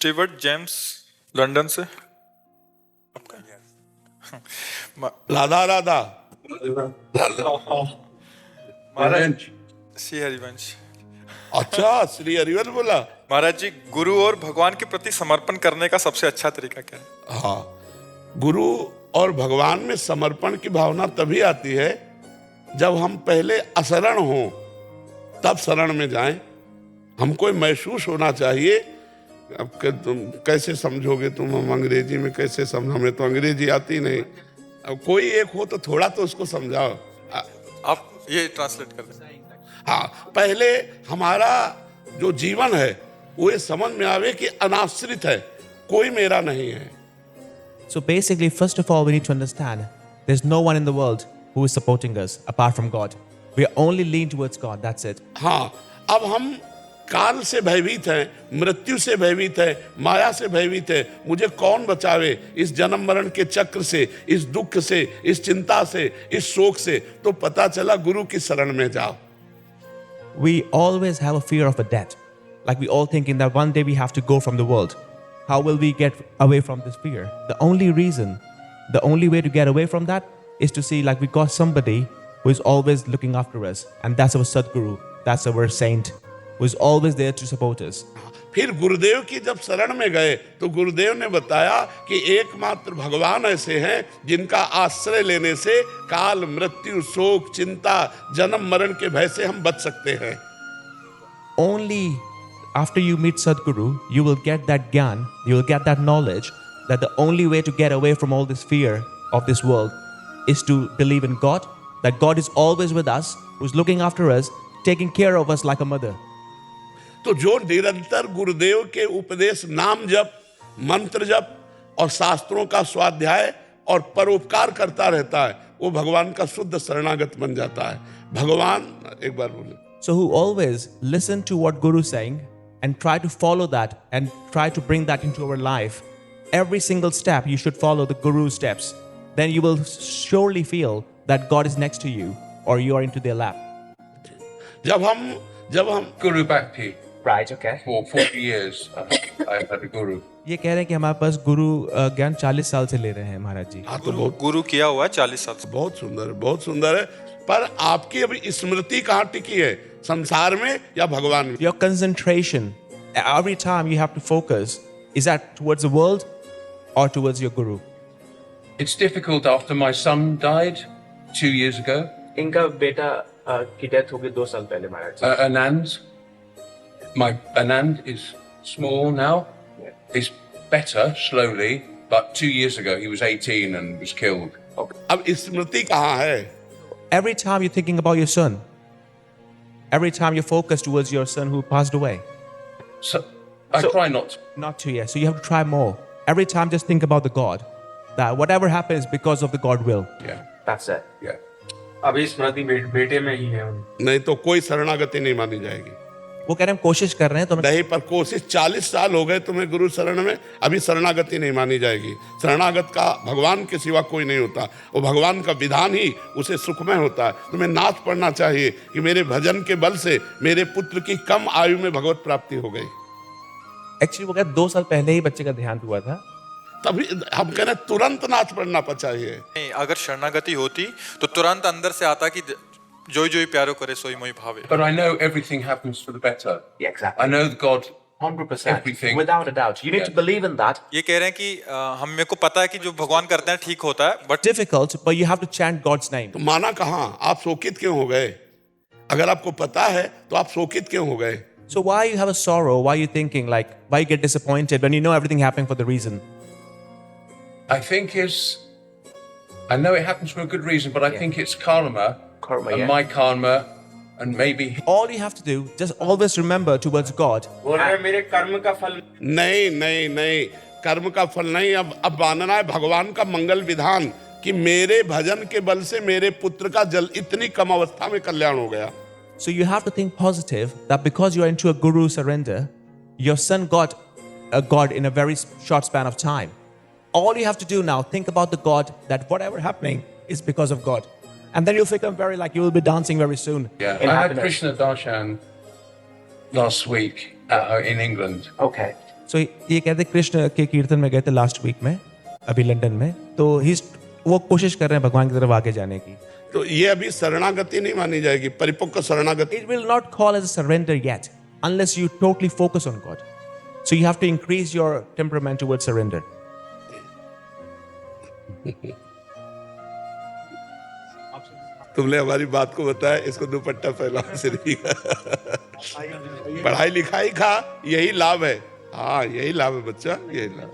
Stewart James London से। राधा राधा महाराज श्री हरिवंश। अच्छा, श्री हरिवंश बोला। महाराज जी, गुरु और भगवान के प्रति समर्पण करने का सबसे अच्छा तरीका क्या है? हाँ, गुरु और भगवान में समर्पण की भावना तभी आती है जब हम पहले अशरण हों, तब शरण में जाएं। हमको महसूस होना चाहिए। अब तुम कैसे समझोगे, तुम हम अंग्रेजी में कैसे समझ, हमें तो अंग्रेजी आती नहीं। अब कोई एक हो तो थोड़ा तो उसको समझाओ। आप ये ट्रांसलेट कर दें। हाँ, पहले हमारा जो जीवन है वो ये समझ में आवे कि अनाश्रित है, कोई मेरा नहीं है। So basically, first of all, we need to understand there's no one in the world who is supporting us apart from God. We are only lean towards God, that's it. हाँ, अब हम काल से भयभीत हैं, मृत्यु से भयभीत हैं, माया से भयभीत हैं। मुझे कौन बचावे इस जन्म मरण के चक्र से, इस दुख से, इस चिंता से, इस शोक से? तो पता चला गुरु की शरण में जाओ। We always have a fear of a death. Like we all thinking that one day we have to go from the world. How will we get away from this fear? The only reason, the only way to get away from that is to see like we got somebody who is always looking after us. And that's our Sadguru, that's our saint, who is always there to support us. फिर गुरुदेव की जब शरण में गए तो गुरुदेव ने बताया कि एकमात्र भगवान ऐसे हैं जिनका आश्रय लेने से काल, मृत्यु, शोक, चिंता, जन्म मरण के भय से हम बच सकते हैं। Only after you meet Sadguru, you will get that gyan, you will get that knowledge that the only way to get away from all this fear of this world is to believe in God, that God is always with us, who's looking after us, taking care of us like a mother. तो जो निरंतर गुरुदेव के उपदेश, नाम जप, मंत्र जप और शास्त्रों का स्वाध्याय और परोपकार करता रहता है, वो भगवान का शुद्ध शरणागत बन जाता है। भगवान, एक बार बोले। So who always listen to what Guru is saying and try to follow that and try to bring that into our life. Every single step you should follow the Guru's steps. Then you will surely feel that God is next to you or you are into their lap. जब हम Guru Bhakti. Right, okay. For 40 years, I've had a guru. ये कह रहे हैं कि हमारे पास गुरु ज्ञान 40 साल से ले रहे हैं महाराज जी। हाँ, तो बहुत गुरु किया हुआ है 40 साल से। बहुत सुंदर है, बहुत सुंदर है। पर आपकी अभी स्मृति कहाँ टिकी है, संसार में या भगवान में? Your concentration, every time you have to focus, is that towards the world or towards your guru? It's difficult after my son died 2 years ago. इनका बेटा की डेथ हो गई 2 साल पहले महाराज जी। Anand, my Anand is small now. It's better slowly, but 2 years ago he was 18 and was killed. अब स्मृति कहाँ है? Every time you're thinking about your son, every time you're focused towards your son who passed away. So I try not to. Not to, yeah. So you have to try more. Every time just think about the God. That whatever happens because of the God will. Yeah, That's it. yeah. अभी स्मृति बेटे में ही है उनकी। नहीं तो कोई शरणागति नहीं मानी जाएगी। वो कह रहे हैं हम कोशिश कर रहे हैं तो नहीं, पर कोशिश 40 साल हो गए तुम्हें गुरु शरण में, अभी शरणागति नहीं मानी जाएगी। शरणागत का भगवान के सिवा कोई नहीं होता, वो भगवान का विधान ही उसे सुखमय होता है। तुम्हें नाथ पढ़ना चाहिए कि मेरे भजन के बल से मेरे पुत्र की कम आयु में भगवत प्राप्ति हो गई। एक्चुअली वो कह 2 साल पहले ही बच्चे का देहांत हुआ था। तभी हम कह रहे हैं तुरंत नाथ पढ़ना चाहिए। नहीं, अगर शरणागति होती तो तुरंत अंदर से आता कि जोई जोई प्यारो करे सोई मोई भावे। But I know everything happens for the better. Yeah, exactly. I know that God, 100%. Everything. Without a doubt. You need to believe in that. ये कह रहे हैं कि हम, मेरे को पता है कि जो भगवान करते हैं ठीक होता है, but Difficult, but you have to chant God's name. तो माना कहाँ? आप शोकित क्यों हो गए? अगर आपको पता है तो आप शोकित क्यों हो गए? So why you have a sorrow? Why you thinking like why you get disappointed when you know everything happening for the reason? I think I know it happens for a good reason, but I think it's karma, Karma, and yeah. my karma, and maybe All you have to do, just always remember towards God. बोल रहे हैं मेरे कर्म का फल। नहीं नहीं नहीं, कर्म का फल नहीं। अब मानना है भगवान का मंगल विधान कि मेरे भजन के बल से मेरे पुत्र का इतनी कम अवस्था में कल्याण हो गया। So you have to think positive that because you are into a guru surrender, your son got a God in a very short span of time. All you have to do now, think about the God that whatever happening is because of God. And then you'll become very like, you will be dancing very soon. yeah. In I had happiness. Krishna Darshan last week in England, Okay. सो ये कहते कृष्ण के कीर्तन में गए थे last week में, अभी London में, तो वो कोशिश कर रहे हैं भगवान की तरफ आगे जाने की. तो ये अभी शरणागति नहीं मानी जाएगी, परिपक्व शरणागति. It will not call as a surrender yet unless you totally focus on God. So you have to increase your temperament towards surrender. तुमने हमारी बात को बताया, इसको दुपट्टा फैला श्री. पढ़ाई लिखाई का यही लाभ है. हाँ, यही लाभ है बच्चा, यही लाभ.